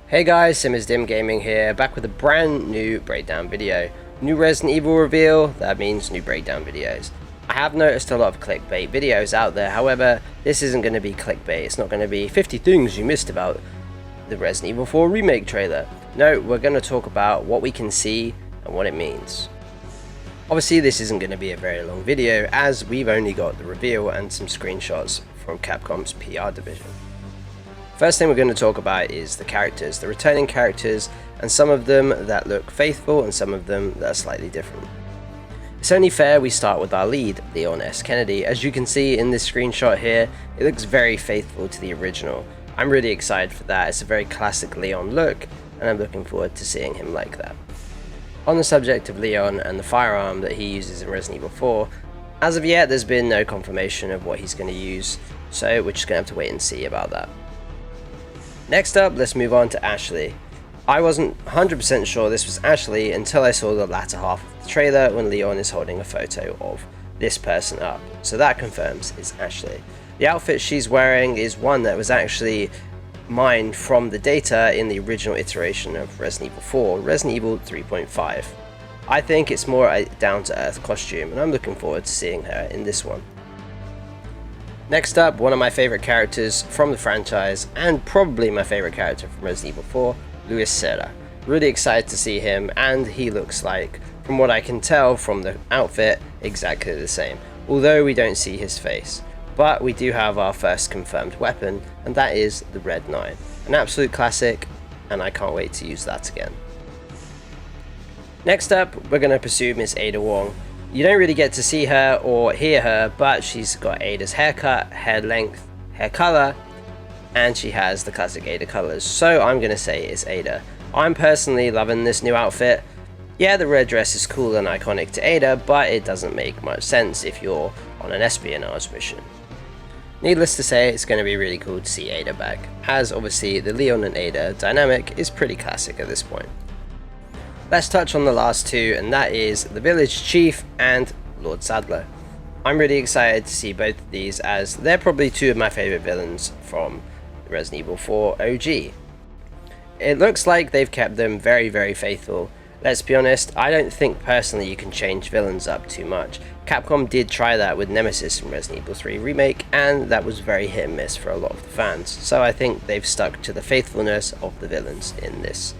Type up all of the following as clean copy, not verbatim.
Hey guys, Dim Gaming here, back with a brand new breakdown video. New Resident Evil reveal, that means new breakdown videos. I have noticed a lot of clickbait videos out there, however, this isn't going to be clickbait. It's not going to be 50 things you missed about the Resident Evil 4 Remake trailer. No, we're going to talk about what we can see and what it means. Obviously this isn't going to be a very long video, as we've only got the reveal and some screenshots from Capcom's PR division. First thing we're going to talk about is the characters, the returning characters, and some of them that look faithful and some of them that are slightly different. It's only fair we start with our lead, Leon S. Kennedy. As you can see in this screenshot here, it looks very faithful to the original. I'm really excited for that. It's a very classic Leon look, and I'm looking forward to seeing him like that. On the subject of Leon and the firearm that he uses in Resident Evil 4, as of yet there's been no confirmation of what he's going to use, so we're just going to have to wait and see about that. Next up, let's move on to Ashley. I wasn't 100% sure this was Ashley until I saw the latter half of the trailer when Leon is holding a photo of this person up, so that confirms it's Ashley. The outfit she's wearing is one that was actually mined from the data in the original iteration of Resident Evil 4, Resident Evil 3.5. I think it's more a down-to-earth costume, and I'm looking forward to seeing her in this one. Next up, one of my favourite characters from the franchise, and probably my favourite character from Resident Evil 4, Luis Serra. Really excited to see him, and he looks like, from what I can tell from the outfit, exactly the same, although we don't see his face. But we do have our first confirmed weapon, and that is the Red 9. An absolute classic, and I can't wait to use that again. Next up, we're going to pursue Miss Ada Wong. You don't really get to see her or hear her, but she's got Ada's haircut, hair length, hair color, and she has the classic Ada colors, so I'm going to say it's Ada. I'm personally loving this new outfit. Yeah, the red dress is cool and iconic to Ada, but it doesn't make much sense if you're on an espionage mission. Needless to say, it's going to be really cool to see Ada back, as obviously the Leon and Ada dynamic is pretty classic at this point. Let's touch on the last two, and that is the Village Chief and Lord Sadler. I'm really excited to see both of these, as they're probably two of my favourite villains from Resident Evil 4 OG. It looks like they've kept them very faithful. Let's be honest, I don't think personally you can change villains up too much. Capcom did try that with Nemesis in Resident Evil 3 Remake, and that was very hit and miss for a lot of the fans, so I think they've stuck to the faithfulness of the villains in this.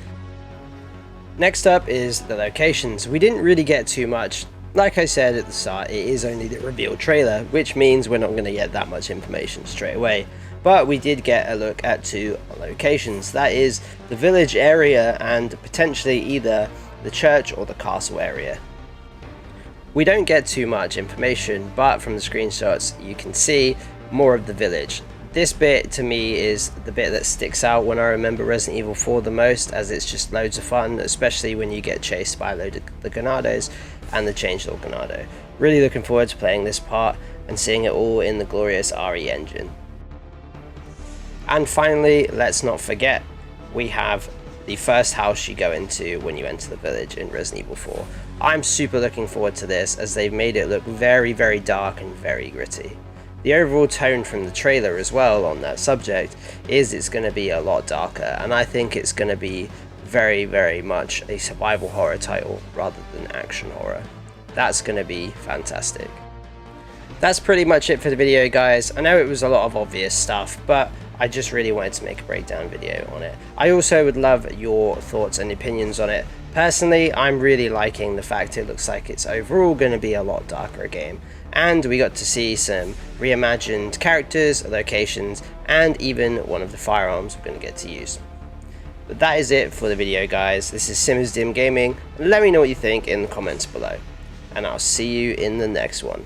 Next up is the locations. We didn't really get too much. Like I said at the start, it is only the reveal trailer, which means we're not going to get that much information straight away. But we did get a look at two locations. That is the village area and potentially either the church or the castle area. We don't get too much information, but from the screenshots you can see more of the village. This bit to me is the bit that sticks out when I remember Resident Evil 4 the most, as it's just loads of fun, especially when you get chased by a load of the Ganados and the Changelord Ganado. Really looking forward to playing this part and seeing it all in the glorious RE engine. And finally, let's not forget, we have the first house you go into when you enter the village in Resident Evil 4. I'm super looking forward to this, as they've made it look very dark and very gritty. The overall tone from the trailer as well on that subject is it's going to be a lot darker, and I think it's going to be very much a survival horror title rather than action horror. That's going to be fantastic. That's pretty much it for the video, guys. I know it was a lot of obvious stuff, but I just really wanted to make a breakdown video on it. I also would love your thoughts and opinions on it. Personally, I'm really liking the fact it looks like it's overall going to be a lot darker game. And we got to see some reimagined characters, locations, and even one of the firearms we're going to get to use. But that is it for the video, guys. This is Dim Gaming. Let me know what you think in the comments below, and I'll see you in the next one.